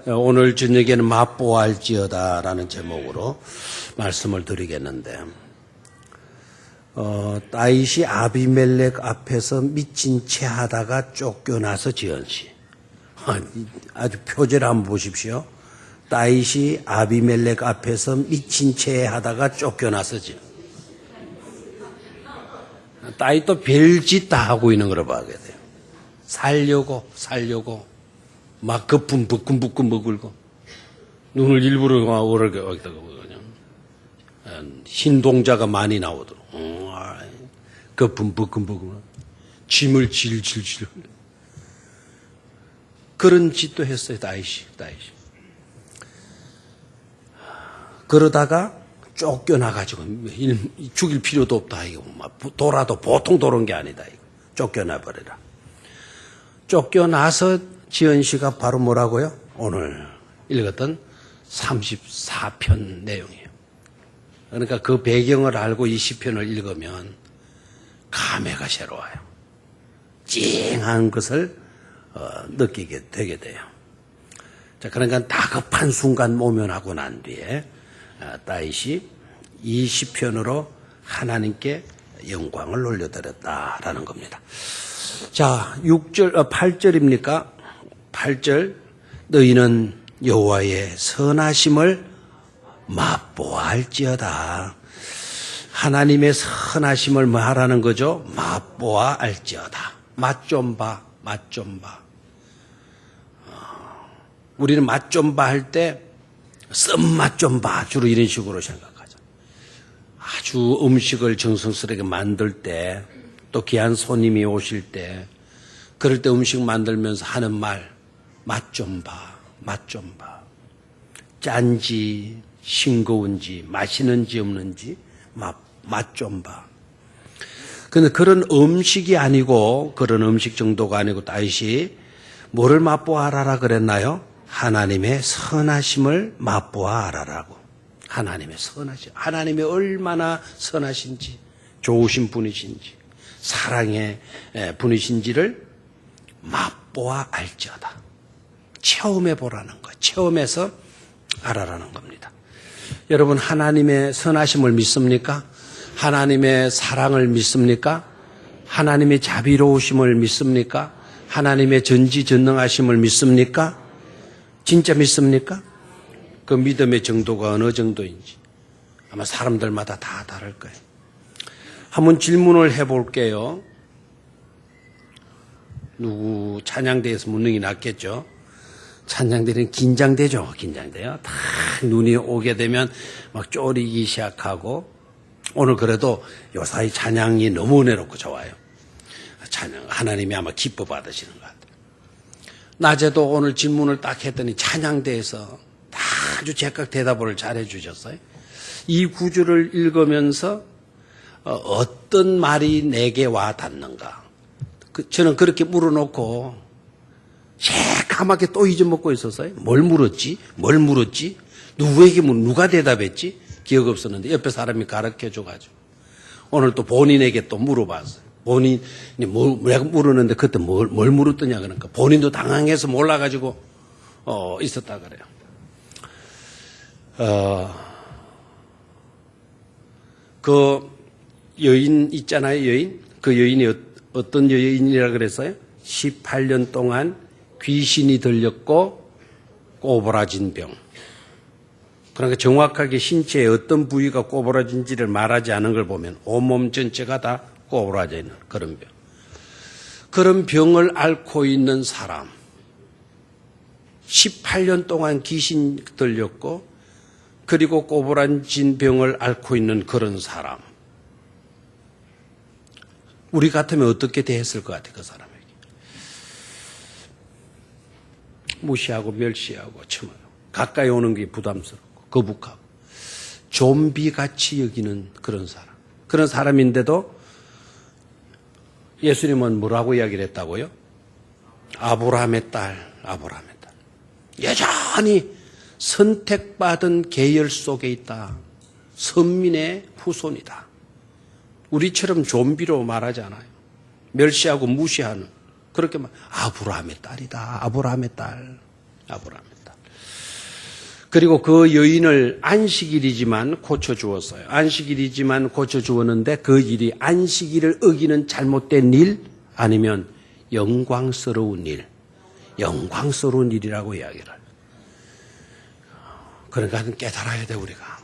오늘 저녁에는 맛보할지어다라는 제목으로 말씀을 드리겠는데, 다윗이 아비멜렉 앞에서 미친 채 하다가 쫓겨나서 지은 시. 아주 표제를 한번 보십시오. 다윗이 아비멜렉 앞에서 미친 채 하다가 쫓겨나서 지은. 다윗도 별짓 다 하고 있는 걸 봐야 돼요. 살려고 막 거품 부끈부끈 먹을고 눈을 일부러 오르게 그냥 흰동자가 많이 나오도록 거품 부끈부끈 짐을 질질질 그런 짓도 했어요. 다윗이. 그러다가 쫓겨나가지고 죽일 필요도 없다. 이거 돌아도 보통 도는 게 아니다. 이거 쫓겨나 버려라. 쫓겨나서 지은 시가 바로 뭐라고요? 오늘 읽었던 34편 내용이에요. 그러니까 그 배경을 알고 이 시편을 읽으면 감회가 새로워요. 찡한 것을 느끼게 되게 돼요. 자, 그러니까 다급한 순간 모면하고 난 뒤에 다윗이 이 시편으로 하나님께 영광을 올려드렸다라는 겁니다. 자, 8절입니까? 8절, 너희는 여호와의 선하심을 맛보아할지어다. 하나님의 선하심을 뭐 하라는 거죠? 맛보아할지어다. 맛 좀 봐. 우리는 맛 좀 봐 할 때 쓴맛 좀 봐. 주로 이런 식으로 생각하죠. 아주 음식을 정성스럽게 만들 때, 또 귀한 손님이 오실 때, 그럴 때 음식 만들면서 하는 말, 맛 좀 봐. 짠지, 싱거운지, 맛있는지 없는지, 맛 좀 봐. 근데 그런 음식이 아니고, 그런 음식 정도가 아니고, 다윗이 뭐를 맛보아라라 그랬나요? 하나님의 선하심을 맛보아라라고. 하나님의 선하심. 하나님이 얼마나 선하신지, 좋으신 분이신지, 사랑의 분이신지를 맛보아 알지어다. 체험해 보라는 거. 체험해서 알아라는 겁니다. 여러분, 하나님의 선하심을 믿습니까? 하나님의 사랑을 믿습니까? 하나님의 자비로우심을 믿습니까? 하나님의 전지전능하심을 믿습니까? 진짜 믿습니까? 그 믿음의 정도가 어느 정도인지 아마 사람들마다 다 다를 거예요. 한번 질문을 해볼게요. 누구 찬양대에서 묻는 게 낫겠죠? 찬양대는 긴장돼요. 딱 눈이 오게 되면 막 쪼리기 시작하고, 오늘 그래도 요사이 찬양이 너무 은혜롭고 좋아요. 찬양, 하나님이 아마 기뻐 받으시는 것 같아요. 낮에도 오늘 질문을 딱 했더니 찬양대에서 아주 제각 대답을 잘 해주셨어요. 이 구절을 읽으면서 어떤 말이 내게 와 닿는가. 저는 그렇게 물어놓고 새까맣게 또 잊어먹고 있었어요. 뭘 물었지? 누구에게 누가 대답했지? 기억 없었는데 옆에 사람이 가르쳐줘가지고 오늘 또 본인에게 또 물어봤어요. 본인이 내가 물었는데 그때 뭘 물었더냐 그러니까 본인도 당황해서 몰라가지고 있었다 그래요. 그 여인 있잖아요, 여인. 그 여인이 어떤 여인이라 그랬어요? 18년 동안 귀신이 들렸고 꼬부라진 병. 그러니까 정확하게 신체의 어떤 부위가 꼬부라진지를 말하지 않은 걸 보면 온몸 전체가 다 꼬부라져 있는 그런 병. 그런 병을 앓고 있는 사람. 18년 동안 귀신 들렸고 그리고 꼬부라진 병을 앓고 있는 그런 사람. 우리 같으면 어떻게 대했을 것 같아요, 그 사람에게. 무시하고 멸시하고 처마요. 가까이 오는 게 부담스럽고 거북하고 좀비같이 여기는 그런 사람. 그런 사람인데도 예수님은 뭐라고 이야기를 했다고요? 아브라함의 딸. 여전히 선택받은 계열 속에 있다. 선민의 후손이다. 우리처럼 좀비로 말하지 않아요. 멸시하고 무시하는 그렇게 막 아브라함의 딸이다. 아브라함의 딸. 아브라함의 딸. 그리고 그 여인을 안식일이지만 고쳐주었어요. 안식일이지만 고쳐주었는데 그 일이 안식일을 어기는 잘못된 일 아니면 영광스러운 일. 영광스러운 일이라고 이야기를. 그러니까 깨달아야 돼 우리가.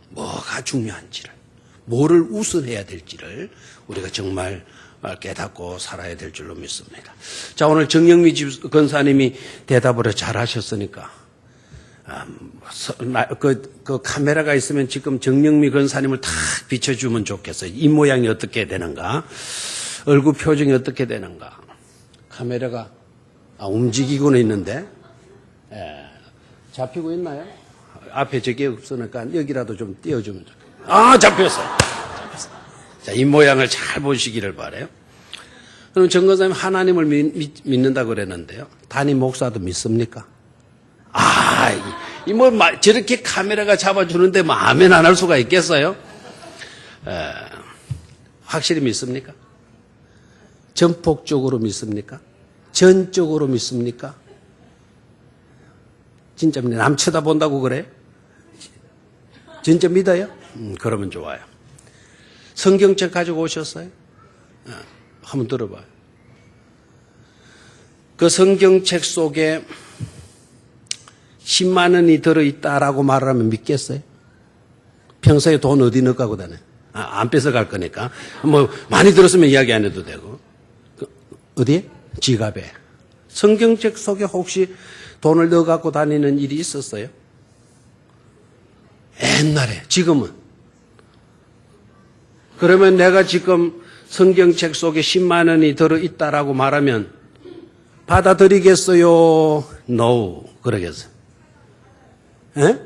뭐가 중요한지를. 뭐를 우선해야 될지를 우리가 정말 깨닫고 살아야 될 줄로 믿습니다. 자, 오늘 정영미 권사님이 대답을 잘 하셨으니까 그 카메라가 있으면 지금 정영미 권사님을 탁 비춰주면 좋겠어요. 입 모양이 어떻게 되는가, 얼굴 표정이 어떻게 되는가. 카메라가 움직이고는 있는데 잡히고 있나요? 앞에 저게 없으니까 여기라도 좀 띄워주면 좋겠어요. 잡혔어요. 자, 이 모양을 잘 보시기를 바라요. 그럼 정 권사님 하나님을 믿는다고 그랬는데요. 담임 목사도 믿습니까? 저렇게 카메라가 잡아주는데 아멘 안 할 수가 있겠어요? 확실히 믿습니까? 전폭적으로 믿습니까? 전적으로 믿습니까? 진짜 남 쳐다본다고 그래요? 진짜 믿어요? 그러면 좋아요. 성경책 가지고 오셨어요? 한번 들어봐요. 그 성경책 속에 10만 원이 들어있다라고 말하면 믿겠어요? 평소에 돈 어디 넣고 다녀요? 안 뺏어갈 거니까. 많이 들었으면 이야기 안 해도 되고. 어디에? 지갑에. 성경책 속에 혹시 돈을 넣어갖고 다니는 일이 있었어요? 옛날에. 지금은. 그러면 내가 지금 성경책 속에 10만 원이 들어있다라고 말하면 받아들이겠어요? No. 그러겠어요. 에?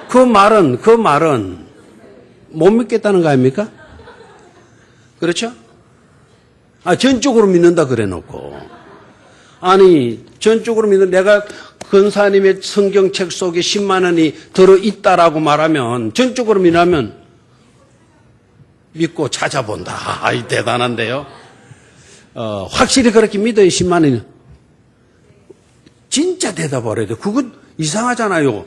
그 말은 못 믿겠다는 거 아닙니까? 그렇죠? 전적으로 믿는다 그래 놓고. 전적으로 믿는 내가 권사님의 성경책 속에 10만 원이 들어있다라고 말하면 전적으로 믿으면 믿고 찾아본다. 대단한데요. 확실히 그렇게 믿어요. 10만 원이. 진짜 대답을 해야 돼. 그건 이상하잖아요.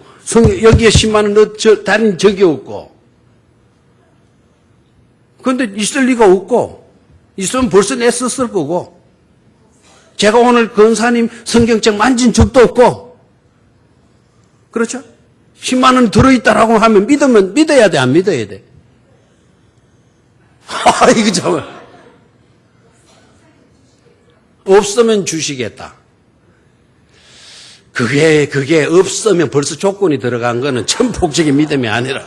여기에 10만 원 다른 적이 없고. 그런데 있을 리가 없고. 있으면 벌써 냈었을 거고. 제가 오늘 권사님 성경책 만진 적도 없고. 그렇죠? 10만 원 들어있다라고 하면 믿어야 돼, 안 믿어야 돼? 이거 정말. 없으면 주시겠다. 그게 없으면 벌써 조건이 들어간 거는 천폭적인 믿음이 아니라.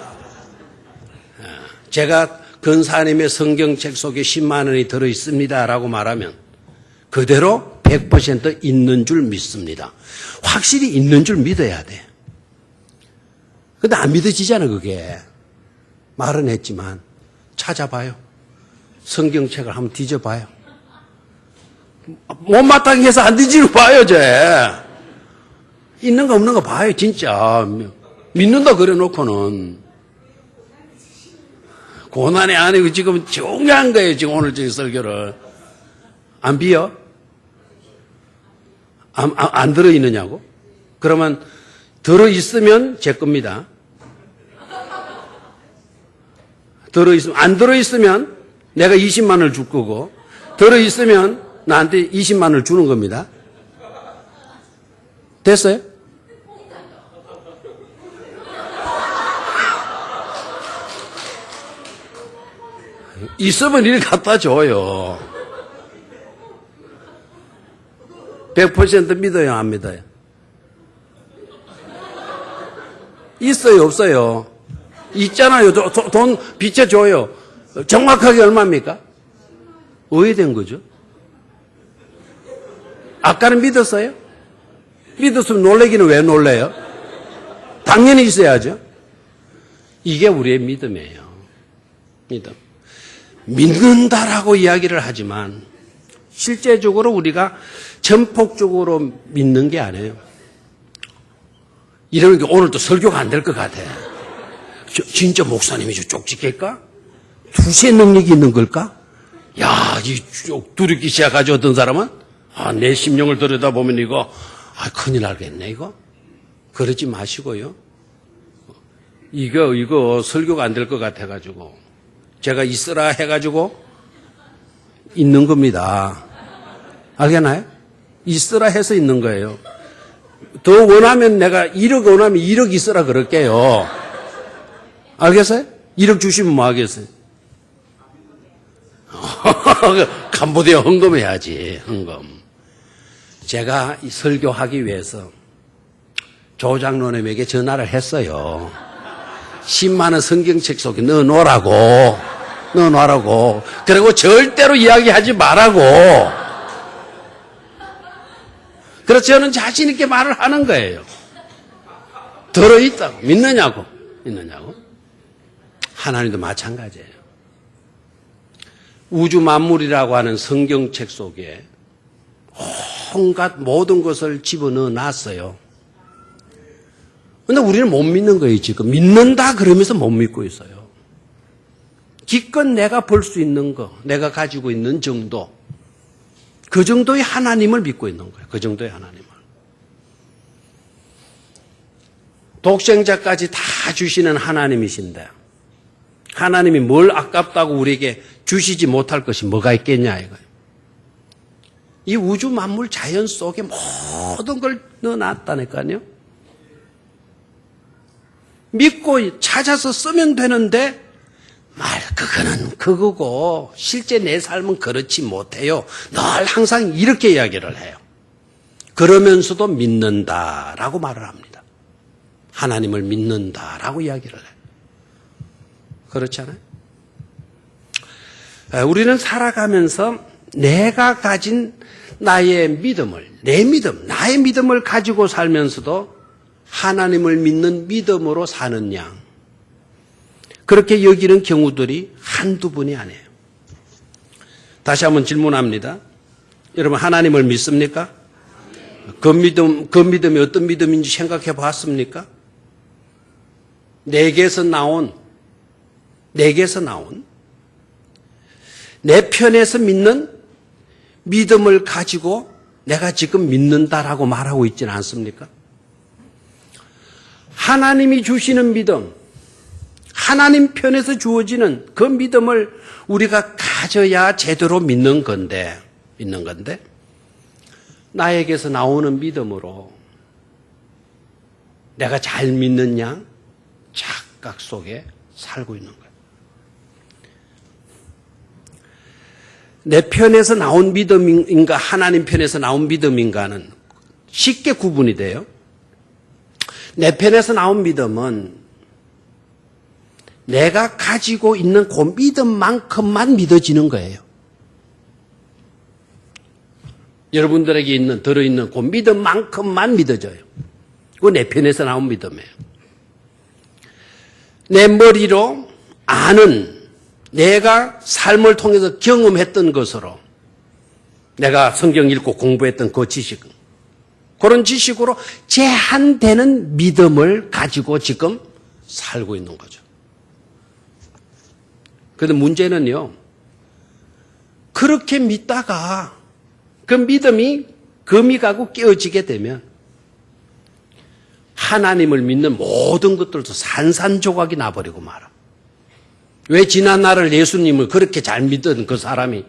제가 권사님의 성경책 속에 10만 원이 들어있습니다라고 말하면 그대로 100% 있는 줄 믿습니다. 확실히 있는 줄 믿어야 돼. 근데 안 믿어지잖아, 그게. 말은 했지만 찾아봐요. 성경책을 한번 뒤져봐요. 못마땅히 해서 안 뒤지고 봐요, 있는 거 없는 거 봐요, 진짜. 믿는다 그래 놓고는. 고난이 아니고 지금 중요한 거예요, 지금 오늘 저기 설교를. 안 비어? 안 들어있느냐고? 그러면 들어있으면 제 겁니다. 안 들어있으면 내가 20만 원을 줄 거고, 들어있으면 나한테 20만 원을 주는 겁니다. 됐어요? 있으면 이렇게 갖다 줘요. 100% 믿어요, 안 믿어요? 있어요, 없어요? 있잖아요. 돈 비춰줘요. 정확하게 얼마입니까? 오해된 거죠. 아까는 믿었어요? 믿었으면 놀래기는 왜 놀래요? 당연히 있어야죠. 이게 우리의 믿음이에요. 믿음. 믿는다라고 이야기를 하지만 실제적으로 우리가 전폭적으로 믿는 게 아니에요. 이러는 게 오늘도 설교가 안 될 것 같아. 진짜 목사님이 쪽집게일까? 투시의 능력이 있는 걸까? 야, 쭉 두렵기 시작하죠. 어떤 사람은 내 심령을 들여다보면 이거 큰일 나겠네 이거. 그러지 마시고요. 이거 설교가 안 될 것 같아가지고 제가 있으라 해가지고 있는 겁니다. 알겠나요? 있으라 해서 있는 거예요. 더 원하면 내가 1억 원하면 1억 있으라 그럴게요. 알겠어요? 1억 주시면 뭐 하겠어요? 캄보디아 헌금해야지, 헌금. 제가 이 설교하기 위해서 조 장로님에게 전화를 했어요. 10만 원 성경책 속에 넣어놓으라고. 그리고 절대로 이야기하지 말라고. 그래서 저는 자신 있게 말을 하는 거예요. 들어있다고. 믿느냐고. 하나님도 마찬가지예요. 우주 만물이라고 하는 성경책 속에 온갖 모든 것을 집어넣어 놨어요. 그런데 우리는 못 믿는 거예요, 지금. 믿는다 그러면서 못 믿고 있어요. 기껏 내가 볼 수 있는 거, 내가 가지고 있는 정도, 그 정도의 하나님을 믿고 있는 거예요. 그 정도의 하나님을. 독생자까지 다 주시는 하나님이신데 하나님이 뭘 아깝다고 우리에게 주시지 못할 것이 뭐가 있겠냐 이거예요. 이 우주 만물 자연 속에 모든 걸 넣어놨다니까요. 믿고 찾아서 쓰면 되는데 그거는 그거고 실제 내 삶은 그렇지 못해요. 늘 항상 이렇게 이야기를 해요. 그러면서도 믿는다라고 말을 합니다. 하나님을 믿는다라고 이야기를 해요. 그렇지 않아요? 우리는 살아가면서 내가 가진 나의 믿음을, 나의 믿음을 가지고 살면서도 하나님을 믿는 믿음으로 사는 양, 그렇게 여기는 경우들이 한두 번이 아니에요. 다시 한번 질문합니다. 여러분 하나님을 믿습니까? 그 믿음이 어떤 믿음인지 생각해 봤습니까? 내게서 나온 내 편에서 믿는 믿음을 가지고 내가 지금 믿는다라고 말하고 있지는 않습니까? 하나님이 주시는 믿음, 하나님 편에서 주어지는 그 믿음을 우리가 가져야 제대로 믿는 건데 나에게서 나오는 믿음으로 내가 잘 믿는 양 착각 속에 살고 있는 거예요. 내 편에서 나온 믿음인가 하나님 편에서 나온 믿음인가는 쉽게 구분이 돼요. 내 편에서 나온 믿음은 내가 가지고 있는 그 믿음만큼만 믿어지는 거예요. 여러분들에게 들어있는 그 믿음만큼만 믿어져요. 그거 내 편에서 나온 믿음이에요. 내 머리로 아는 내가 삶을 통해서 경험했던 것으로 내가 성경 읽고 공부했던 그 지식, 그런 지식으로 제한되는 믿음을 가지고 지금 살고 있는 거죠. 그런데 문제는요, 그렇게 믿다가 그 믿음이 금이 가고 깨어지게 되면 하나님을 믿는 모든 것들도 산산조각이 나버리고 말아. 왜 지난날을 예수님을 그렇게 잘 믿던 그 사람이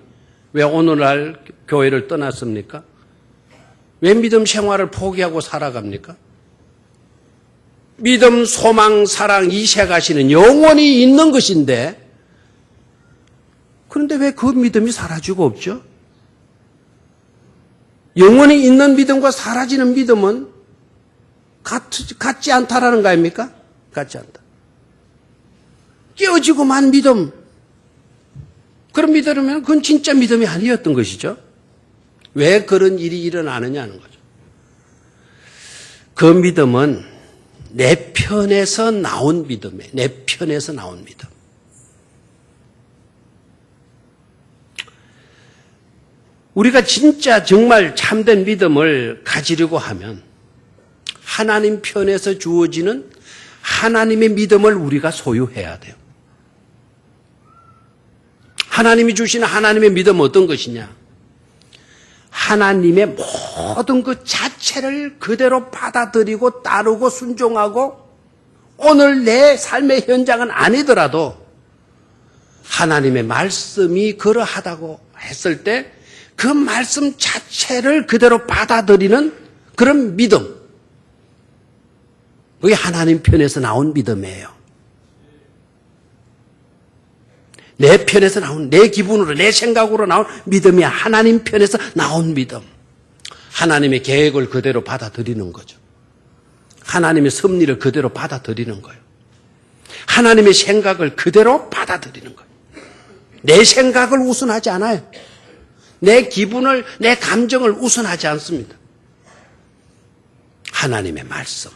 왜 오늘날 교회를 떠났습니까? 왜 믿음 생활을 포기하고 살아갑니까? 믿음, 소망, 사랑 이 세 가지는 영원히 있는 것인데 그런데 왜 그 믿음이 사라지고 없죠? 영원히 있는 믿음과 사라지는 믿음은 같지 않다라는 거 아닙니까? 같지 않다. 깨어지고 만 믿음. 그런 믿음이면 그건 진짜 믿음이 아니었던 것이죠. 왜 그런 일이 일어나느냐는 거죠. 그 믿음은 내 편에서 나온 믿음이에요. 내 편에서 나온 믿음. 우리가 진짜 정말 참된 믿음을 가지려고 하면 하나님 편에서 주어지는 하나님의 믿음을 우리가 소유해야 돼요. 하나님이 주시는 하나님의 믿음은 어떤 것이냐? 하나님의 모든 그 자체를 그대로 받아들이고 따르고 순종하고 오늘 내 삶의 현장은 아니더라도 하나님의 말씀이 그러하다고 했을 때 그 말씀 자체를 그대로 받아들이는 그런 믿음. 그게 하나님 편에서 나온 믿음이에요. 내 편에서 나온, 내 기분으로, 내 생각으로 나온 믿음이 하나님 편에서 나온 믿음. 하나님의 계획을 그대로 받아들이는 거죠. 하나님의 섭리를 그대로 받아들이는 거예요. 하나님의 생각을 그대로 받아들이는 거예요. 내 생각을 우선하지 않아요. 내 기분을, 내 감정을 우선하지 않습니다. 하나님의 말씀,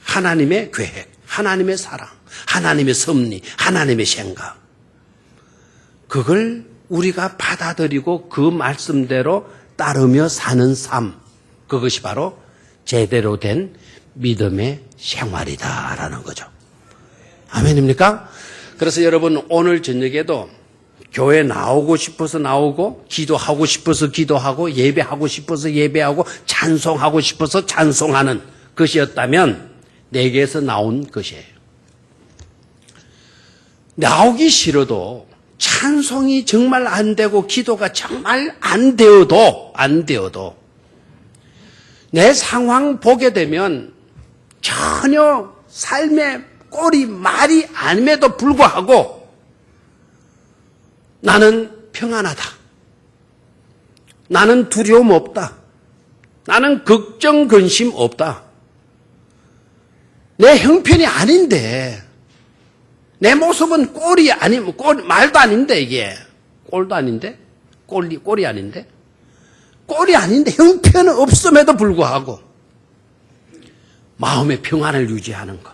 하나님의 계획, 하나님의 사랑, 하나님의 섭리, 하나님의 생각. 그걸 우리가 받아들이고 그 말씀대로 따르며 사는 삶. 그것이 바로 제대로 된 믿음의 생활이다라는 거죠. 아멘입니까? 그래서 여러분 오늘 저녁에도 교회 나오고 싶어서 나오고 기도하고 싶어서 기도하고 예배하고 싶어서 예배하고 찬송하고 싶어서 찬송하는 것이었다면 내게서 나온 것이에요. 나오기 싫어도 찬송이 정말 안 되고 기도가 정말 안 되어도 내 상황 보게 되면 전혀 삶의 꼴이 말이 아님에도 불구하고 나는 평안하다. 나는 두려움 없다. 나는 걱정 근심 없다. 내 형편이 아닌데 내 모습은 꼴이 아니면 말도 아닌데 이게 꼴도 아닌데 꼴이 아닌데 꼴이 아닌데 형편은 없음에도 불구하고 마음의 평안을 유지하는 것,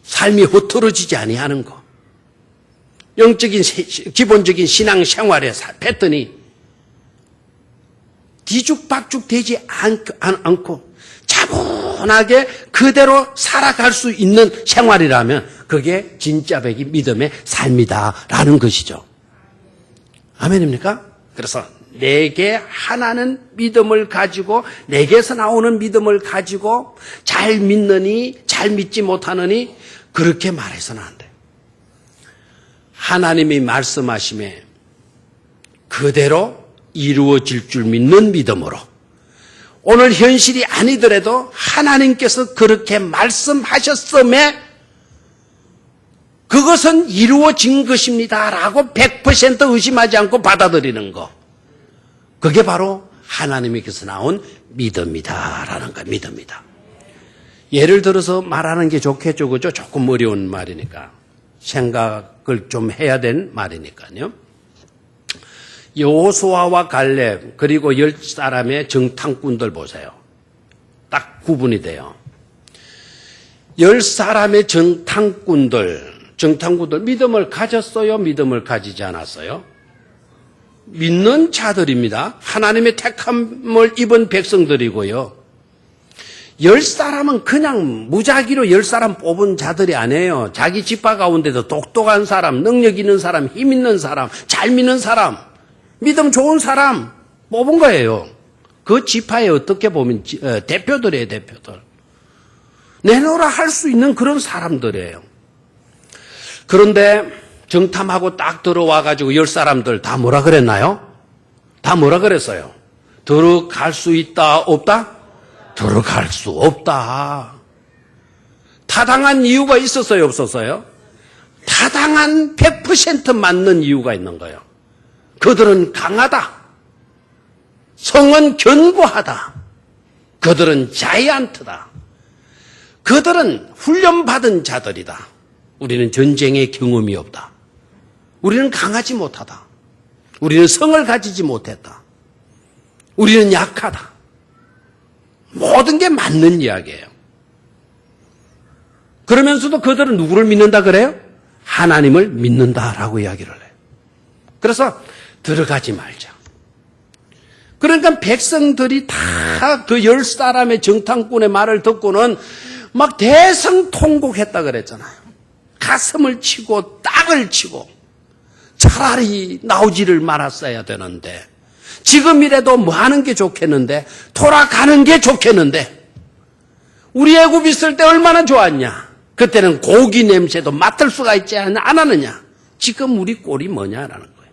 삶이 흐트러지지 아니하는 것, 영적인 기본적인 신앙 생활의 패턴이 뒤죽박죽 되지 않고 차분하게 그대로 살아갈 수 있는 생활이라면 그게 진짜 백이 믿음의 삶이다라는 것이죠. 아멘입니까? 그래서 내게 하나는 믿음을 가지고 내게서 나오는 믿음을 가지고 잘 믿느니 잘 믿지 못하느니 그렇게 말해서는 안 돼. 하나님이 말씀하심에 그대로 이루어질 줄 믿는 믿음으로 오늘 현실이 아니더라도 하나님께서 그렇게 말씀하셨음에 그것은 이루어진 것입니다라고 100% 의심하지 않고 받아들이는 거. 그게 바로 하나님께서 나온 믿음이다라는 거, 믿음이다. 예를 들어서 말하는 게 좋겠죠, 그죠? 조금 어려운 말이니까. 생각을 좀 해야 되는 말이니까요. 여호수아와 갈렙 그리고 10사람의 정탐꾼들 보세요. 딱 구분이 돼요. 10사람의 정탐꾼들 믿음을 가졌어요? 믿음을 가지지 않았어요? 믿는 자들입니다. 하나님의 택함을 입은 백성들이고요. 10사람은 그냥 무작위로 10사람 뽑은 자들이 아니에요. 자기 지파 가운데도 똑똑한 사람, 능력 있는 사람, 힘 있는 사람, 잘 믿는 사람, 믿음 좋은 사람 뽑은 거예요. 그 지파에 어떻게 보면 대표들이에요, 대표들. 내놓으라 할 수 있는 그런 사람들이에요. 그런데 정탐하고 딱 들어와가지고 10사람들 다 뭐라 그랬나요? 다 뭐라 그랬어요? 들어갈 수 있다, 없다? 들어갈 수 없다. 타당한 이유가 있었어요, 없었어요? 타당한 100% 맞는 이유가 있는 거예요. 그들은 강하다. 성은 견고하다. 그들은 자이언트다. 그들은 훈련받은 자들이다. 우리는 전쟁의 경험이 없다. 우리는 강하지 못하다. 우리는 성을 가지지 못했다. 우리는 약하다. 모든 게 맞는 이야기예요. 그러면서도 그들은 누구를 믿는다 그래요? 하나님을 믿는다라고 이야기를 해요. 그래서 들어가지 말자. 그러니까 백성들이 다 그 10사람의 정탐꾼의 말을 듣고는 막 대성통곡했다 그랬잖아요. 가슴을 치고 땅을 치고 차라리 나오지를 말았어야 되는데 지금이라도 뭐 하는 게 좋겠는데 돌아가는 게 좋겠는데 우리 애굽 있을 때 얼마나 좋았냐. 그때는 고기 냄새도 맡을 수가 있지 않았느냐. 지금 우리 꼴이 뭐냐라는 거예요.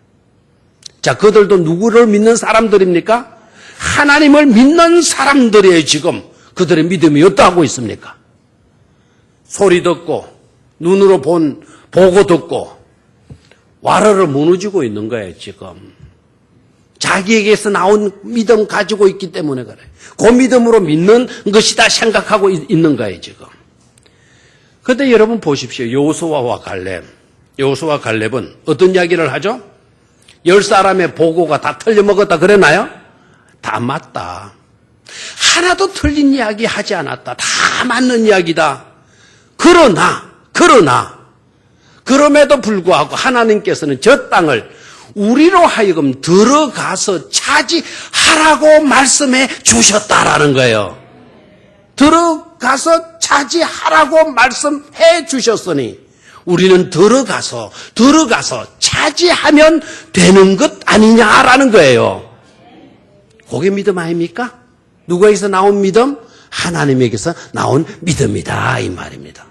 자, 그들도 누구를 믿는 사람들입니까? 하나님을 믿는 사람들이에요. 지금 그들의 믿음이 어떠하고 있습니까? 소리 듣고 눈으로 보고 듣고 와르르 무너지고 있는 거예요. 지금 자기에게서 나온 믿음 가지고 있기 때문에 그래. 그 믿음으로 믿는 것이다 생각하고 있는 거예요. 지금. 그런데 여러분 보십시오. 여호수아와 갈렙. 여호수아와 갈렙은 어떤 이야기를 하죠? 10사람의 보고가 다 틀려먹었다 그랬나요? 다 맞다. 하나도 틀린 이야기 하지 않았다. 다 맞는 이야기다. 그럼에도 불구하고 하나님께서는 저 땅을 우리로 하여금 들어가서 차지하라고 말씀해 주셨다라는 거예요. 들어가서 차지하라고 말씀해 주셨으니 우리는 들어가서 차지하면 되는 것 아니냐라는 거예요. 그게 믿음 아닙니까? 누구에게서 나온 믿음? 하나님에게서 나온 믿음이다 이 말입니다.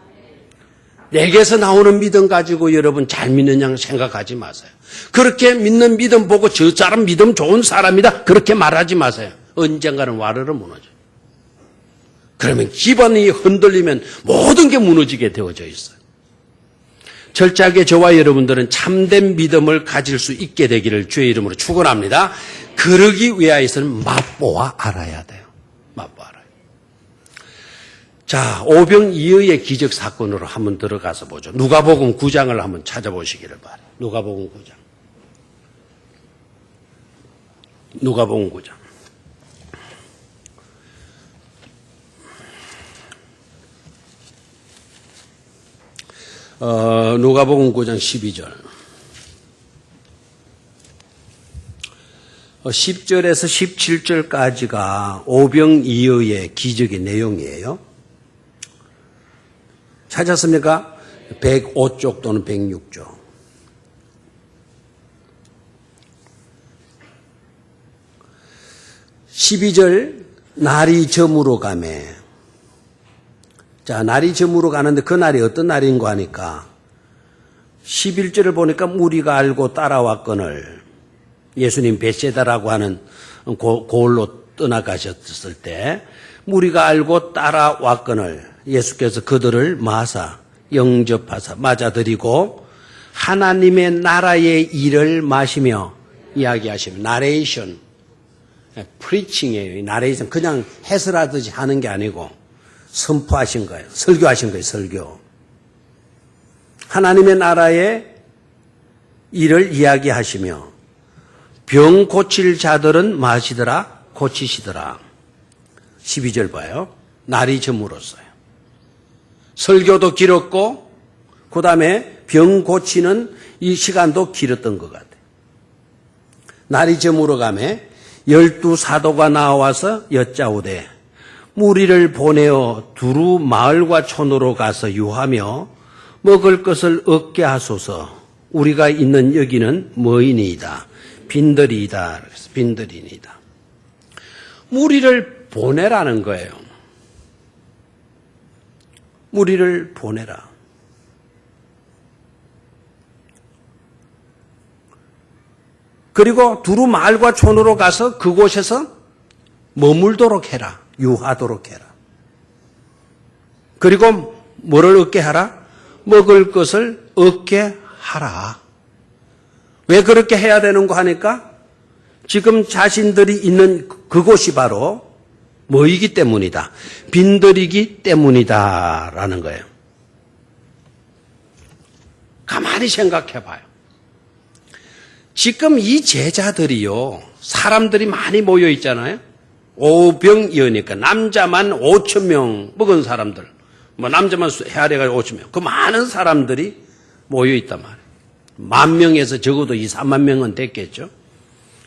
내게서 나오는 믿음 가지고 여러분 잘 믿느냐 생각하지 마세요. 그렇게 믿는 믿음 보고 저 사람 믿음 좋은 사람이다 그렇게 말하지 마세요. 언젠가는 와르르 무너져요. 그러면 기반이 흔들리면 모든 게 무너지게 되어져 있어요. 철저하게 저와 여러분들은 참된 믿음을 가질 수 있게 되기를 주의 이름으로 축원합니다. 그러기 위하여서는 맛보아 알아야 돼요. 맛보아 알아요. 자, 오병이어의 기적 사건으로 한번 들어가서 보죠. 누가복음 9장을 한번 찾아보시기를 바라요. 누가복음 9장. 누가복음 9장. 누가복음 9장 12절. 10절에서 17절까지가 오병이어의 기적의 내용이에요. 찾았습니까? 105쪽 또는 106쪽. 12절 날이 저물어 가매. 자, 날이 저물어 가는데 그 날이 어떤 날인가 하니까 11절을 보니까 무리가 알고 따라왔거늘 예수님 벳세다라고 하는 고을로 떠나가셨을 때 무리가 알고 따라왔거늘 예수께서 그들을 마사 영접하사 맞아들이고 하나님의 나라의 일을 마시며 이야기하시며 나레이션 프리칭이에요. 나레이션 그냥 해설하듯이 하는 게 아니고 선포하신 거예요. 설교하신 거예요. 설교. 하나님의 나라의 일을 이야기하시며 병 고칠 자들은 마시더라 고치시더라. 12절 봐요. 날이 저물었어요. 설교도 길었고 그 다음에 병 고치는 이 시간도 길었던 것 같아요. 날이 저물어가매 12 사도가 나와서 여짜오되 무리를 보내어 두루 마을과 촌으로 가서 유하며 먹을 것을 얻게 하소서. 우리가 있는 여기는 뭐이니이다. 빈들이다. 빈들이니이다. 무리를 보내라는 거예요. 무리를 보내라. 그리고 두루 마을과 촌으로 가서 그곳에서 머물도록 해라. 유하도록 해라. 그리고 뭐를 얻게 하라? 먹을 것을 얻게 하라. 왜 그렇게 해야 되는가 하니까 지금 자신들이 있는 그곳이 바로 뭐이기 때문이다. 빈들이기 때문이다라는 거예요. 가만히 생각해 봐요. 지금 이 제자들이요. 사람들이 많이 모여 있잖아요. 오병이어니까 남자만 5,000명 먹은 사람들. 뭐 남자만 헤아려가지고 5,000명. 그 많은 사람들이 모여 있단 말이에요. 10,000명에서 적어도 2, 3만 명은 됐겠죠.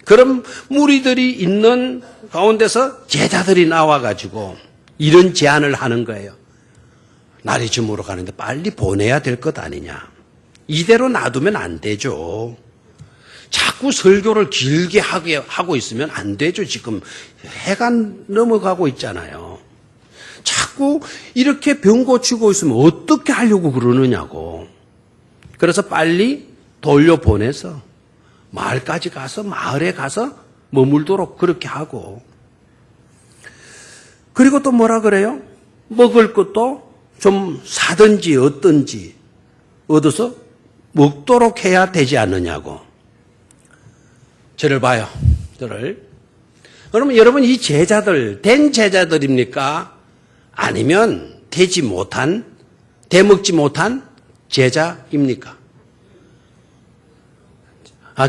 그럼 무리들이 있는 가운데서 제자들이 나와가지고 이런 제안을 하는 거예요. 날이 저물어 가는데 빨리 보내야 될 것 아니냐. 이대로 놔두면 안 되죠. 자꾸 설교를 길게 하고 있으면 안 되죠. 지금 해가 넘어가고 있잖아요. 자꾸 이렇게 병 고치고 있으면 어떻게 하려고 그러느냐고. 그래서 빨리 돌려보내서 마을까지 가서 마을에 가서 머물도록 그렇게 하고. 그리고 또 뭐라 그래요? 먹을 것도 좀 사든지 얻든지 얻어서 먹도록 해야 되지 않느냐고. 저를 봐요. 저를. 그러면 여러분 이 제자들 된 제자들입니까? 아니면 대먹지 못한 제자입니까?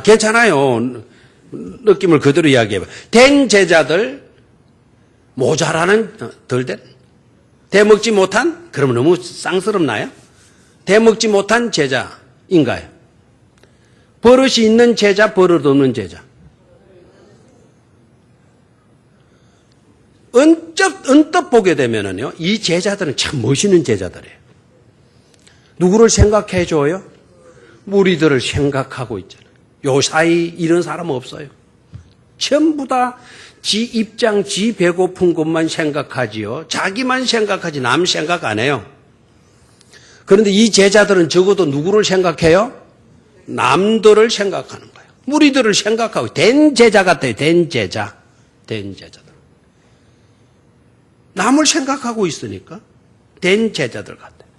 괜찮아요. 느낌을 그대로 이야기해봐. 된 제자들, 모자라는 덜 된, 대먹지 못한? 그러면 너무 쌍스럽나요? 대먹지 못한 제자인가요? 버릇이 있는 제자, 버릇 없는 제자. 언뜻 보게 되면은요, 이 제자들은 참 멋있는 제자들이에요. 누구를 생각해 줘요? 무리들을 생각하고 있잖아요. 요 사이 이런 사람 없어요. 전부 다 지 입장, 지 배고픈 것만 생각하지요. 자기만 생각하지 남 생각 안 해요. 그런데 이 제자들은 적어도 누구를 생각해요? 남들을 생각하는 거예요. 무리들을 생각하고 된 제자 같아요. 된 제자. 된 제자들. 남을 생각하고 있으니까 된 제자들 같아요.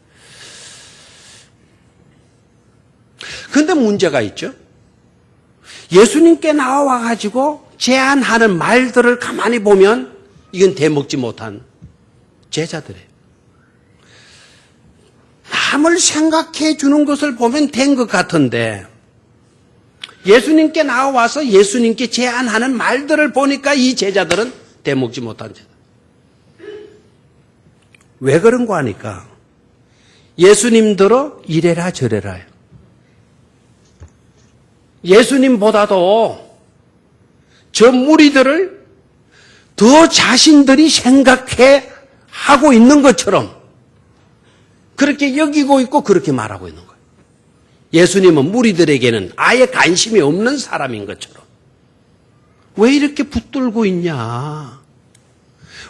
그런데 문제가 있죠. 예수님께 나와가지고 제안하는 말들을 가만히 보면 이건 대먹지 못한 제자들이에요. 남을 생각해 주는 것을 보면 된 것 같은데 예수님께 나와서 예수님께 제안하는 말들을 보니까 이 제자들은 대먹지 못한 제자. 왜 그런가 하니까 예수님들어 이래라 저래라요. 예수님보다도 저 무리들을 더 자신들이 생각해 하고 있는 것처럼 그렇게 여기고 있고 그렇게 말하고 있는 거예요. 예수님은 무리들에게는 아예 관심이 없는 사람인 것처럼. 왜 이렇게 붙들고 있냐?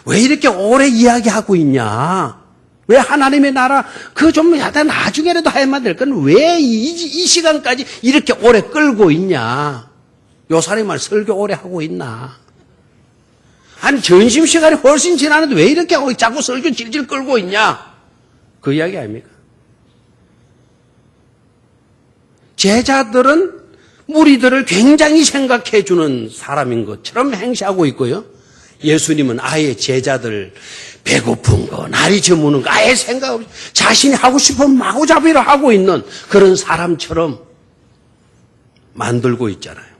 왜 이렇게 오래 이야기하고 있냐? 왜 하나님의 나라 그거 좀 하다 나중에라도 하면 될 건 왜 이 시간까지 이렇게 오래 끌고 있냐? 요 사람만 설교 오래 하고 있나? 아니 점심시간이 훨씬 지났는데 왜 이렇게 자꾸 설교 질질 끌고 있냐? 그 이야기 아닙니까? 제자들은 무리들을 굉장히 생각해 주는 사람인 것처럼 행시하고 있고요. 예수님은 아예 제자들 배고픈 거, 날이 저무는 거 아예 생각 없이 자신이 하고 싶으면 마구잡이로 하고 있는 그런 사람처럼 만들고 있잖아요.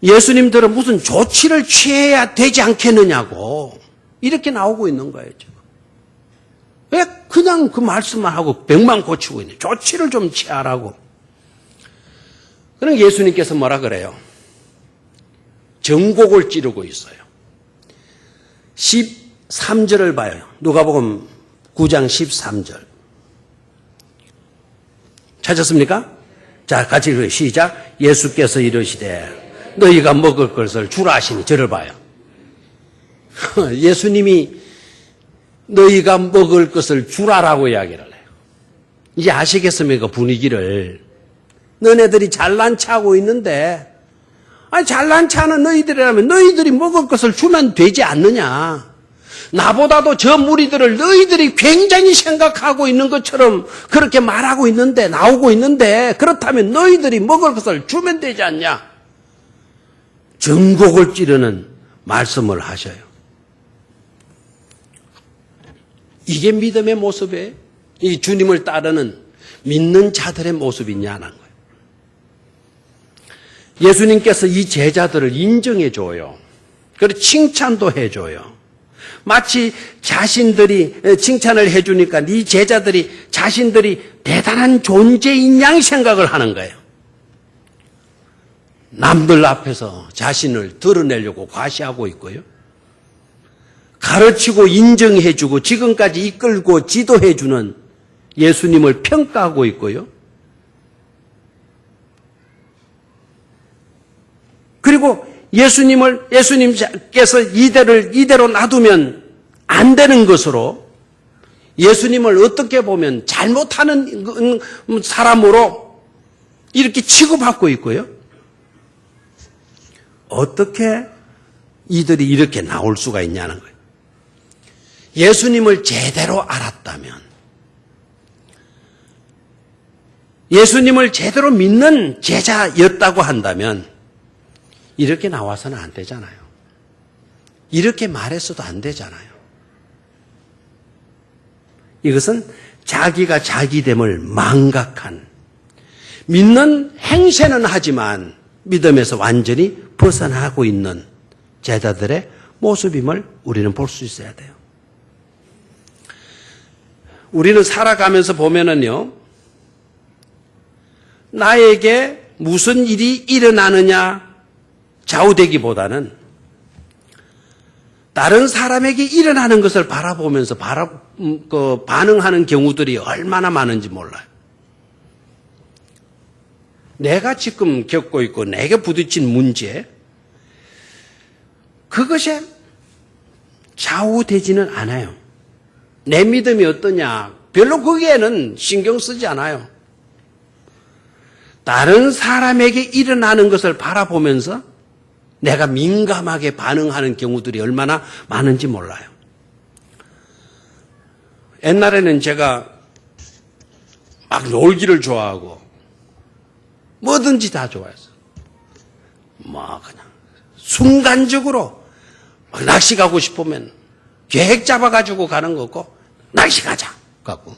예수님들은 무슨 조치를 취해야 되지 않겠느냐고 이렇게 나오고 있는 거예요. 지금. 왜 그냥 그 말씀만 하고 병만 고치고 있냐. 조치를 좀 취하라고. 그럼 예수님께서 뭐라 그래요? 정곡을 찌르고 있어요. 13절을 봐요. 누가복음 9장 13절. 찾았습니까? 자, 같이 읽어요. 시작. 예수께서 이르시되 너희가 먹을 것을 주라 하시니 저를 봐요. 예수님이 너희가 먹을 것을 주라라고 이야기를 해요. 이제 아시겠습니까? 분위기를. 너네들이 잘난 체하고 있는데 아니 잘난 체하는 너희들이라면 너희들이 먹을 것을 주면 되지 않느냐. 나보다도 저 무리들을 너희들이 굉장히 생각하고 있는 것처럼 그렇게 말하고 있는데 나오고 있는데 그렇다면 너희들이 먹을 것을 주면 되지 않냐. 정곡을 찌르는 말씀을 하셔요. 이게 믿음의 모습이에요. 이 주님을 따르는 믿는 자들의 모습이냐는 거예요. 예수님께서 이 제자들을 인정해 줘요. 그리고 칭찬도 해줘요. 마치 자신들이 칭찬을 해주니까 이 제자들이 자신들이 대단한 존재인 양 생각을 하는 거예요. 남들 앞에서 자신을 드러내려고 과시하고 있고요. 가르치고 인정해주고 지금까지 이끌고 지도해주는 예수님을 평가하고 있고요. 그리고 예수님께서 이대로 놔두면 안 되는 것으로 예수님을 어떻게 보면 잘못하는 사람으로 이렇게 취급받고 있고요. 어떻게 이들이 이렇게 나올 수가 있냐는 거예요. 예수님을 제대로 알았다면, 예수님을 제대로 믿는 제자였다고 한다면 이렇게 나와서는 안 되잖아요. 이렇게 말했어도 안 되잖아요. 이것은 자기가 자기됨을 망각한, 믿는 행세는 하지만 믿음에서 완전히 벗어나고 있는 제자들의 모습임을 우리는 볼 수 있어야 돼요. 우리는 살아가면서 보면은요, 나에게 무슨 일이 일어나느냐 좌우되기보다는 다른 사람에게 일어나는 것을 바라보면서 반응하는 경우들이 얼마나 많은지 몰라요. 내가 지금 겪고 있고 내게 부딪힌 문제, 그것에 좌우되지는 않아요. 내 믿음이 어떠냐, 별로 거기에는 신경 쓰지 않아요. 다른 사람에게 일어나는 것을 바라보면서 내가 민감하게 반응하는 경우들이 얼마나 많은지 몰라요. 옛날에는 제가 막 놀기를 좋아하고 뭐든지 다 좋아했어요. 뭐 그냥 순간적으로 막 낚시 가고 싶으면 계획 잡아가지고 가는 거고 낚시 가자 갖고,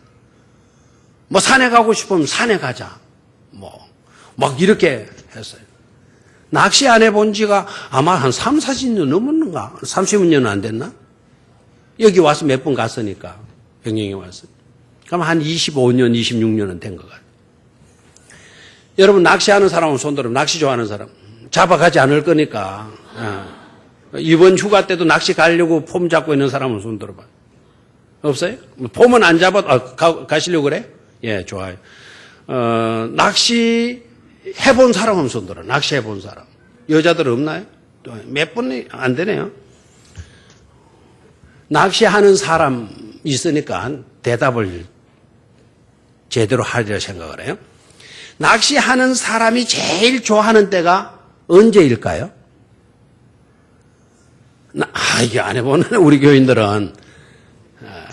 뭐 산에 가고 싶으면 산에 가자, 뭐 막 이렇게 했어요. 낚시 안 해본 지가 아마 한 3, 40년 넘었는가? 30년은 안 됐나? 여기 와서 몇 번 갔으니까, 병영에 와서. 그럼 한 25년, 26년은 된 것 같아요. 여러분, 낚시하는 사람은 손들어. 낚시 좋아하는 사람. 잡아가지 않을 거니까. 이번 휴가 때도 낚시 가려고 폼 잡고 있는 사람은 손들어봐. 없어요? 폼은 안 잡아도, 가시려고 그래? 예, 좋아요. 낚시 해본 사람은 손들어. 낚시 해본 사람. 여자들 없나요? 몇 번이 안 되네요. 낚시하는 사람 있으니까 대답을 제대로 하리라 생각을 해요. 낚시하는 사람이 제일 좋아하는 때가 언제일까요? 이게 안 해보는 우리 교인들은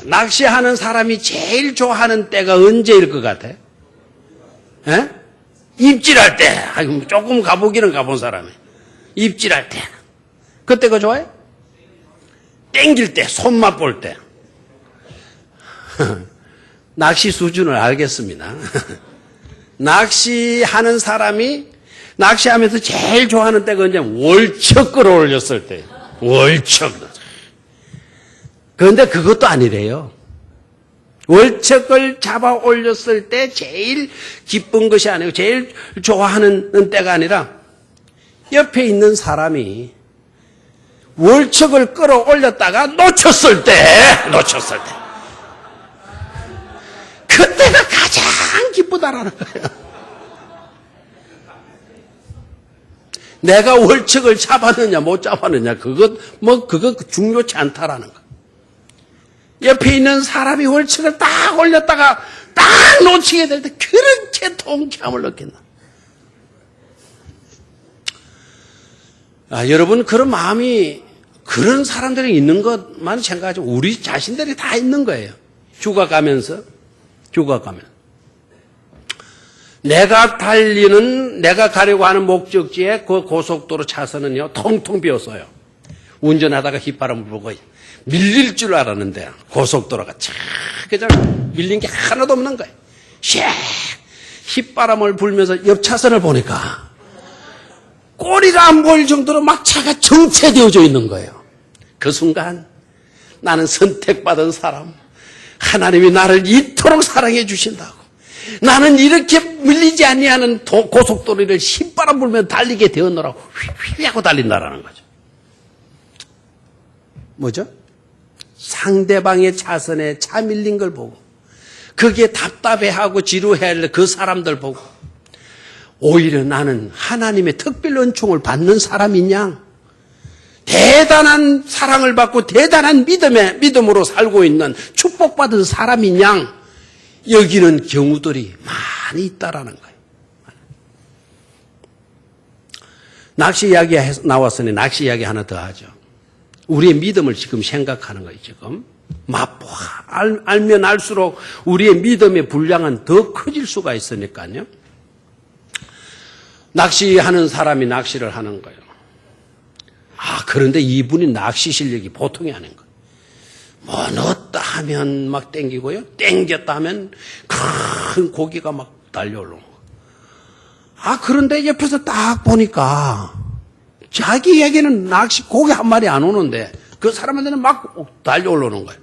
낚시하는 사람이 제일 좋아하는 때가 언제일 것 같아요? 예? 입질할 때. 조금 가보기는 가본 사람이. 입질할 때. 그때가 좋아요? 땡길 때, 손맛 볼 때. 낚시 수준을 알겠습니다. 낚시하는 사람이 낚시하면서 제일 좋아하는 때가 언제? 월척 끌어올렸을 때. 월척. 그런데 그것도 아니래요. 월척을 잡아 올렸을 때 제일 기쁜 것이 아니고 제일 좋아하는 때가 아니라 옆에 있는 사람이 월척을 끌어올렸다가 놓쳤을 때. 그때가 가장 기쁘다라는 거예요. 내가 월척을 잡았느냐 못 잡았느냐 그거 중요치 않다라는 거. 옆에 있는 사람이 월척을 딱 올렸다가 딱 놓치게 될 때 그렇게 통쾌함을 느낀다. 여러분, 그런 마음이 그런 사람들이 있는 것만 생각하지 우리 자신들이 다 있는 거예요. 휴가 가면 내가 가려고 하는 목적지에 그 고속도로 차선은요 통통 비었어요. 운전하다가 휘바람을 불고 밀릴 줄 알았는데 고속도로가 그냥 밀린 게 하나도 없는 거예요. 휘바람을 불면서 옆 차선을 보니까 꼬리가 안 보일 정도로 막 차가 정체되어져 있는 거예요. 그 순간 나는 선택받은 사람, 하나님이 나를 이토록 사랑해 주신다고, 나는 이렇게 밀리지 아니하는 고속도로를 휘바람 불면 달리게 되었노라고 휘휘 하고 달린다라는 거죠. 뭐죠? 상대방의 차선에 차 밀린 걸 보고 거기에 답답해하고 지루해할 그 사람들 보고 오히려 나는 하나님의 특별 은총을 받는 사람이냐, 대단한 사랑을 받고 대단한 믿음으로 살고 있는 축복받은 사람이냐 여기는 경우들이 많이 있다라는 거예요. 낚시 이야기 나왔으니 낚시 이야기 하나 더 하죠. 우리의 믿음을 지금 생각하는 거예요. 지금 알면 알수록 우리의 믿음의 분량은 더 커질 수가 있으니까요. 낚시하는 사람이 낚시를 하는 거예요. 그런데 이분이 낚시 실력이 보통이 아닌 거예요. 뭐 넣었다 하면 막 땡기고요. 땡겼다 하면 큰 고기가 막 달려오는 거예요. 그런데 옆에서 딱 보니까 자기에게는 낚시 고기 한 마리 안 오는데 그 사람한테는 막 달려오는 거예요.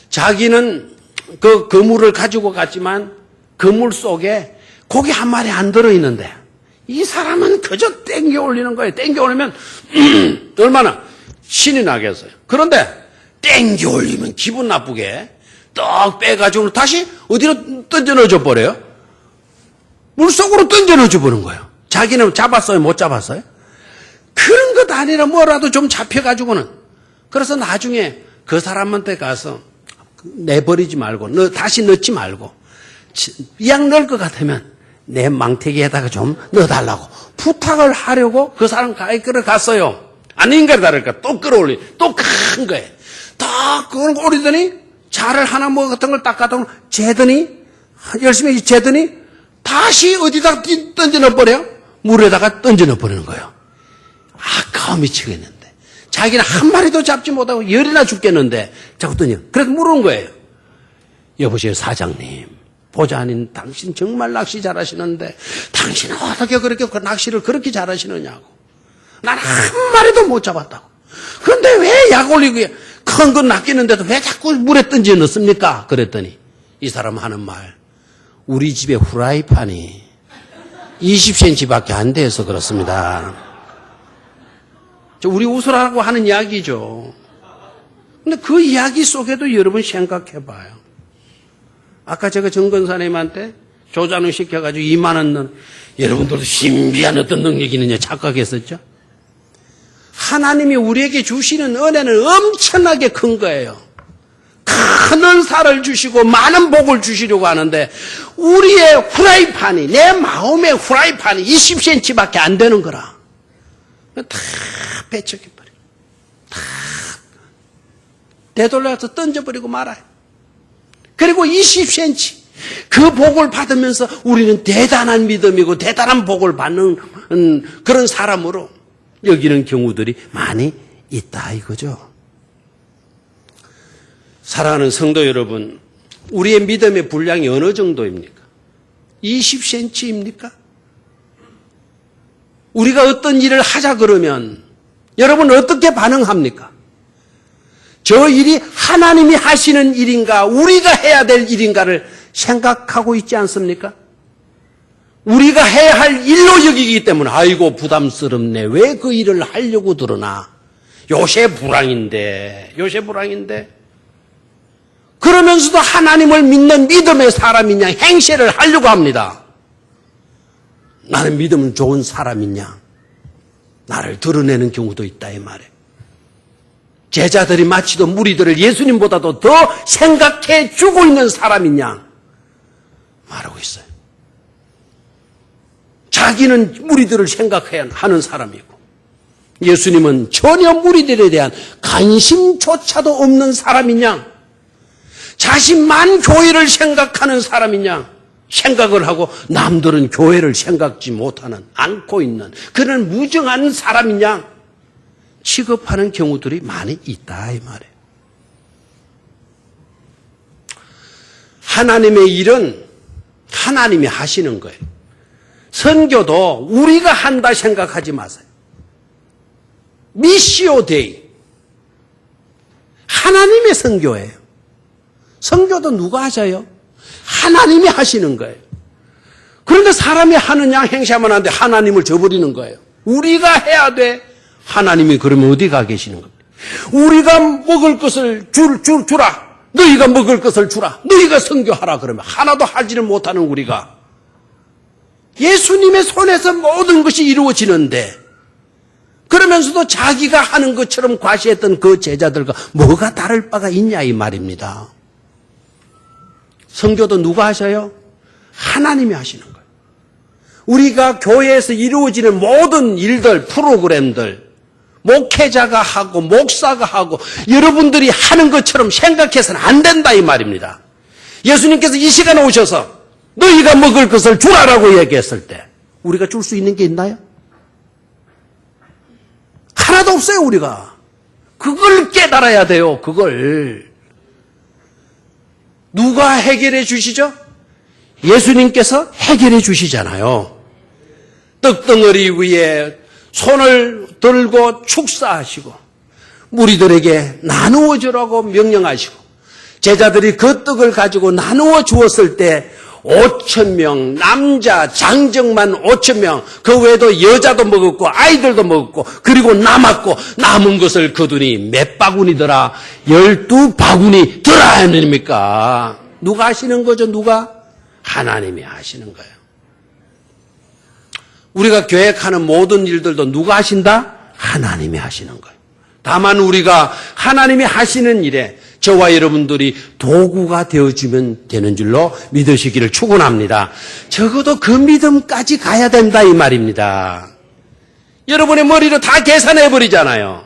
자기는 그 그물을 가지고 갔지만 그물 속에 고기 한 마리 안 들어있는데 이 사람은 그저 땡겨 올리는 거예요. 땡겨 올리면 얼마나 신이 나겠어요. 그런데 땡겨 올리면 기분 나쁘게 떡 빼가지고 다시 어디로 던져 넣어줘 버려요? 물속으로 던져 넣어줘 버는 거예요. 자기는 잡았어요? 못 잡았어요? 그런 것 아니라 뭐라도 좀 잡혀가지고는. 그래서 나중에 그 사람한테 가서 내버리지 말고 다시 넣지 말고 이왕 넣을 것 같으면 내 망태기에다가 좀 넣어달라고 부탁을 하려고 그 사람 가까이 끌어갔어요. 아닌가 다를까 또 끌어올리 또 큰 거예요. 딱 끌어올리더니 자를 하나 뭐 같은 걸 딱 갖다 재더니 열심히 재더니 다시 어디다 던져 넣어버려요? 물에다가 던져 넣어버리는 거예요. 아까워 미치겠는데 자기는 한 마리도 잡지 못하고 열이나 죽겠는데 자꾸 던져. 그래서 물은 거예요. 여보세요 사장님, 보자하니 당신 정말 낚시 잘하시는데 당신은 어떻게 그렇게 그 낚시를 그렇게 잘하시느냐고. 난 한 마리도 못 잡았다고. 그런데 왜 약 올리고 큰 건 낚이는데도 왜 자꾸 물에 던져 넣습니까? 그랬더니 이 사람 하는 말, 우리 집에 후라이팬이 20cm밖에 안 돼서 그렇습니다. 우리 웃으라고 하는 이야기죠. 근데 그 이야기 속에도 여러분 생각해 봐요. 아까 제가 정건사님한테 조자능 시켜가지고 2만 원 넣은, 여러분들도 신비한 어떤 능력이 있느냐 착각했었죠? 하나님이 우리에게 주시는 은혜는 엄청나게 큰 거예요. 큰 은사를 주시고 많은 복을 주시려고 하는데 우리의 후라이팬이, 내 마음의 후라이팬이 20cm밖에 안 되는 거라. 다 배척해버리고 다 되돌려서 던져버리고 말아요. 그리고 20cm 그 복을 받으면서 우리는 대단한 믿음이고 대단한 복을 받는 그런 사람으로 여기는 경우들이 많이 있다 이거죠. 사랑하는 성도 여러분, 우리의 믿음의 분량이 어느 정도입니까? 20cm입니까? 우리가 어떤 일을 하자 그러면 여러분 어떻게 반응합니까? 저 일이 하나님이 하시는 일인가 우리가 해야 될 일인가를 생각하고 있지 않습니까? 우리가 해야 할 일로 여기기 때문에 아이고 부담스럽네. 왜 그 일을 하려고 들으나. 요새 불황인데. 그러면서도 하나님을 믿는 믿음의 사람이냐 행세를 하려고 합니다. 나는 믿음 좋은 사람이냐 나를 드러내는 경우도 있다 이 말이에요. 제자들이 마치도 무리들을 예수님보다도 더 생각해 주고 있는 사람이냐 말하고 있어요. 자기는 무리들을 생각해야 하는 사람이고 예수님은 전혀 무리들에 대한 관심조차도 없는 사람이냐, 자신만 교회를 생각하는 사람이냐 생각을 하고 남들은 교회를 생각지 못하는 않고 있는 그런 무정한 사람이냐 취급하는 경우들이 많이 있다 이 말이에요. 하나님의 일은 하나님이 하시는 거예요. 선교도 우리가 한다 생각하지 마세요. 미시오 데이. 하나님의 선교예요. 선교도 누가 하셔요? 하나님이 하시는 거예요. 그런데 사람이 하느냐 행세하면 안 돼. 하나님을 저버리는 거예요. 우리가 해야 돼. 하나님이 그러면 어디 가 계시는 겁니까? 우리가 먹을 것을 주라. 너희가 먹을 것을 주라. 너희가 선교하라. 그러면 하나도 하지를 못하는 우리가 예수님의 손에서 모든 것이 이루어지는데 그러면서도 자기가 하는 것처럼 과시했던 그 제자들과 뭐가 다를 바가 있냐 이 말입니다. 선교도 누가 하셔요? 하나님이 하시는 거예요. 우리가 교회에서 이루어지는 모든 일들, 프로그램들 목회자가 하고 목사가 하고 여러분들이 하는 것처럼 생각해서는 안 된다 이 말입니다. 예수님께서 이 시간에 오셔서 너희가 먹을 것을 주라라고 얘기했을 때 우리가 줄 수 있는 게 있나요? 하나도 없어요 우리가. 그걸 깨달아야 돼요. 그걸. 누가 해결해 주시죠? 예수님께서 해결해 주시잖아요. 떡덩어리 위에 손을 들고 축사하시고 무리들에게 나누어 주라고 명령하시고 제자들이 그 떡을 가지고 나누어 주었을 때 5,000명, 남자, 장정만 5,000명, 그 외에도 여자도 먹었고 아이들도 먹었고 그리고 남았고 남은 것을 거두니 몇 바구니더라? 12바구니더라 아닙니까? 누가 하시는 거죠? 누가? 하나님이 하시는 거예요. 우리가 계획하는 모든 일들도 누가 하신다? 하나님이 하시는 거예요. 다만 우리가 하나님이 하시는 일에 저와 여러분들이 도구가 되어주면 되는 줄로 믿으시기를 축원합니다. 적어도 그 믿음까지 가야 된다 이 말입니다. 여러분의 머리로 다 계산해버리잖아요.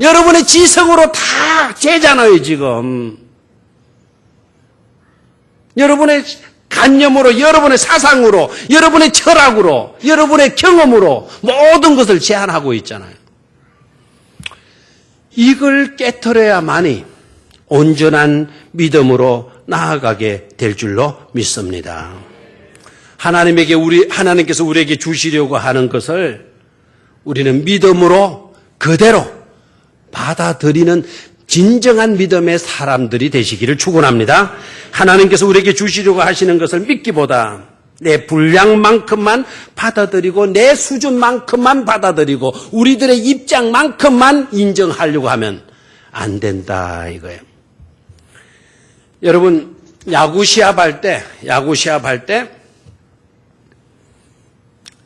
여러분의 지성으로 다 재잖아요 지금. 여러분의 관념으로, 여러분의 사상으로, 여러분의 철학으로, 여러분의 경험으로 모든 것을 제한하고 있잖아요. 이걸 깨트려야만이 온전한 믿음으로 나아가게 될 줄로 믿습니다. 하나님께서 우리에게 주시려고 하는 것을 우리는 믿음으로 그대로 받아들이는 진정한 믿음의 사람들이 되시기를 축원합니다. 하나님께서 우리에게 주시려고 하시는 것을 믿기보다 내 분량만큼만 받아들이고 내 수준만큼만 받아들이고 우리들의 입장만큼만 인정하려고 하면 안 된다 이거예요. 여러분 야구 시합할 때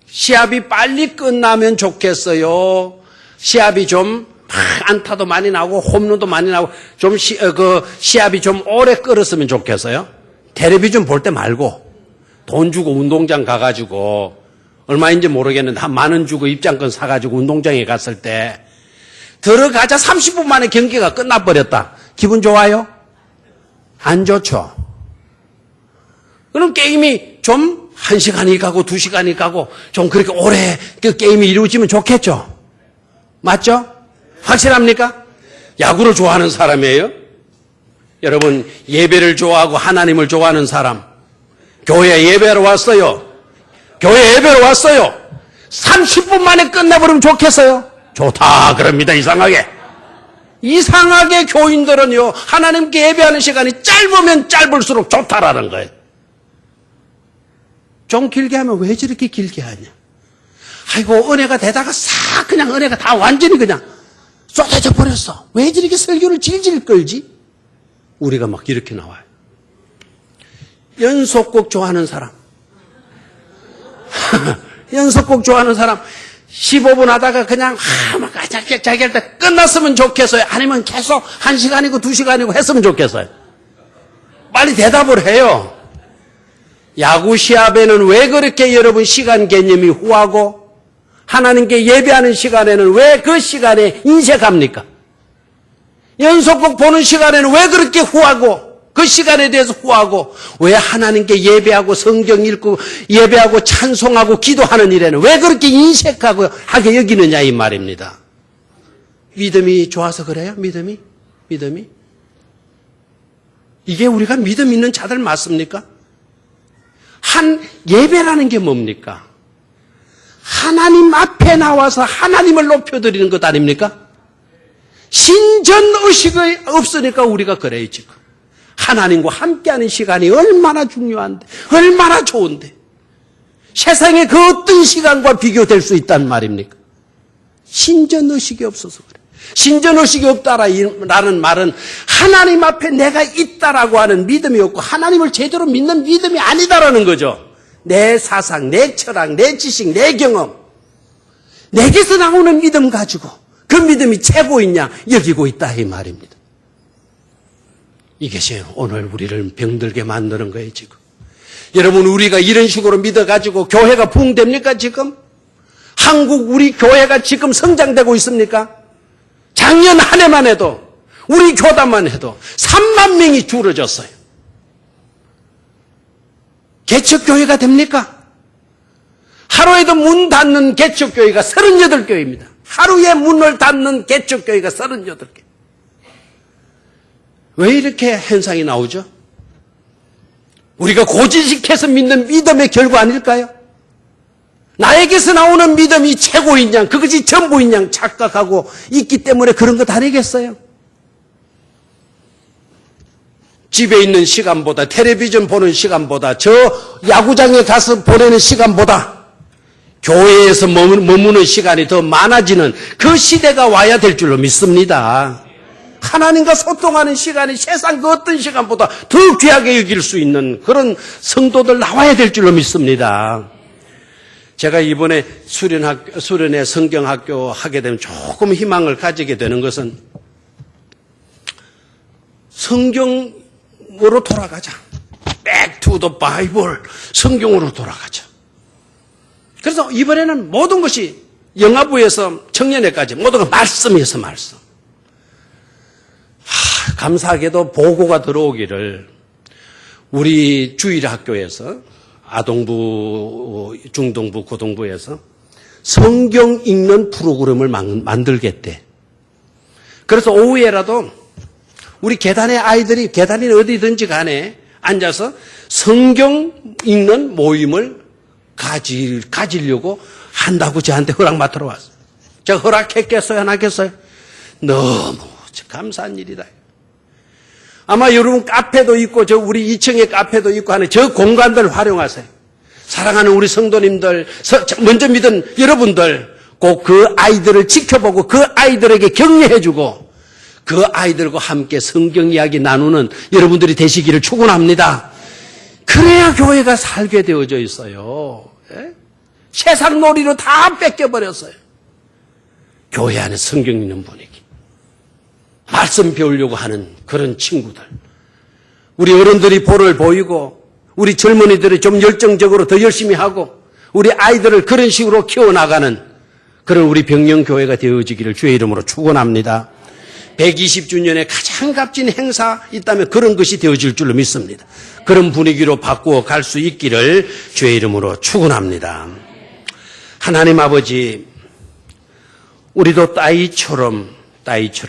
시합이 빨리 끝나면 좋겠어요. 시합이 좀 안타도 많이 나고 홈런도 많이 나고 좀 시합이 좀 오래 끌었으면 좋겠어요. 텔레비전 볼 때 말고 돈 주고 운동장 가가지고 얼마인지 모르겠는데 한 10,000원 주고 입장권 사가지고 운동장에 갔을 때 들어가자 30분 만에 경기가 끝나버렸다. 기분 좋아요? 안 좋죠. 그럼 게임이 좀 1시간이 가고 2시간이 가고 좀 그렇게 오래 그 게임이 이루어지면 좋겠죠. 맞죠? 확실합니까? 야구를 좋아하는 사람이에요? 여러분 예배를 좋아하고 하나님을 좋아하는 사람 교회 예배로 왔어요. 30분 만에 끝나버리면 좋겠어요? 좋다 그럽니다. 이상하게 교인들은요 하나님께 예배하는 시간이 짧으면 짧을수록 좋다라는 거예요. 좀 길게 하면 왜 저렇게 길게 하냐. 아이고 은혜가 되다가 싹 그냥 은혜가 다 완전히 그냥 쏟아져 버렸어. 왜 저렇게 설교를 질질 끌지? 우리가 막 이렇게 나와요. 연속곡 좋아하는 사람. 연속곡 좋아하는 사람 15분 하다가 그냥 막 자기 할 때 끝났으면 좋겠어요. 아니면 계속 1시간이고 2시간이고 했으면 좋겠어요. 빨리 대답을 해요. 야구 시합에는 왜 그렇게 여러분 시간 개념이 후하고 하나님께 예배하는 시간에는 왜 그 시간에 인색합니까? 연속곡 보는 시간에는 왜 그렇게 후하고 그 시간에 대해서 후하고 왜 하나님께 예배하고 성경 읽고 예배하고 찬송하고 기도하는 일에는 왜 그렇게 인색하고 하게 여기느냐 이 말입니다. 믿음이 좋아서 그래요? 믿음이? 이게 우리가 믿음 있는 자들 맞습니까? 예배라는 게 뭡니까? 하나님 앞에 나와서 하나님을 높여드리는 것 아닙니까? 신전의식이 없으니까 우리가 그래요 지금. 하나님과 함께하는 시간이 얼마나 중요한데 얼마나 좋은데 세상의 그 어떤 시간과 비교될 수 있단 말입니까? 신전의식이 없어서 그래. 신전의식이 없다라는 말은 하나님 앞에 내가 있다라고 하는 믿음이 없고 하나님을 제대로 믿는 믿음이 아니다라는 거죠. 내 사상, 내 철학, 내 지식, 내 경험, 내게서 나오는 믿음 가지고 그 믿음이 최고인 양 여기고 있다 이 말입니다. 이것이 오늘 우리를 병들게 만드는 거예요 지금. 여러분 우리가 이런 식으로 믿어가지고 교회가 부흥됩니까 지금? 한국 우리 교회가 지금 성장되고 있습니까? 작년 한 해만 해도 우리 교단만 해도 3만 명이 줄어졌어요. 개척교회가 됩니까? 하루에도 문 닫는 개척교회가 38교회입니다. 하루에 문을 닫는 개척교회가 38개. 왜 이렇게 현상이 나오죠? 우리가 고지식해서 믿는 믿음의 결과 아닐까요? 나에게서 나오는 믿음이 최고인 양, 그것이 전부인 양 착각하고 있기 때문에 그런 것 아니겠어요? 집에 있는 시간보다, 텔레비전 보는 시간보다, 저 야구장에 가서 보내는 시간보다 교회에서 머무는 시간이 더 많아지는 그 시대가 와야 될 줄로 믿습니다. 하나님과 소통하는 시간이 세상 그 어떤 시간보다 더 귀하게 여길 수 있는 그런 성도들 나와야 될 줄로 믿습니다. 제가 이번에 수련회 성경학교 하게 되면 조금 희망을 가지게 되는 것은 성경으로 돌아가자. Back to the Bible. 성경으로 돌아가자. 그래서 이번에는 모든 것이 영화부에서 청년회까지 모든 건 말씀이어서 말씀. 감사하게도 보고가 들어오기를 우리 주일학교에서 아동부, 중동부, 고등부에서 성경 읽는 프로그램을 만들겠대. 그래서 오후에라도 우리 계단의 아이들이 계단이 어디든지 간에 앉아서 성경 읽는 모임을 가지려고 한다고 저한테 허락 맡으러 왔어요. 제가 허락했겠어요? 안 하겠어요? 너무 감사한 일이다. 아마 여러분 카페도 있고 저 우리 2층에 카페도 있고 하는 저 공간들 활용하세요. 사랑하는 우리 성도님들, 먼저 믿은 여러분들 꼭 그 아이들을 지켜보고 그 아이들에게 격려해주고 그 아이들과 함께 성경 이야기 나누는 여러분들이 되시기를 축원합니다. 그래야 교회가 살게 되어져 있어요. 예? 세상 놀이로 다 뺏겨버렸어요. 교회 안에 성경 있는 분위기. 말씀 배우려고 하는 그런 친구들. 우리 어른들이 볼을 보이고 우리 젊은이들이 좀 열정적으로 더 열심히 하고 우리 아이들을 그런 식으로 키워나가는 그런 우리 병영교회가 되어지기를 주의 이름으로 축원합니다. 120주년에 가장 값진 행사 있다면 그런 것이 되어질 줄로 믿습니다. 그런 분위기로 바꾸어 갈 수 있기를 주의 이름으로 축원합니다. 하나님 아버지, 우리도 따이처럼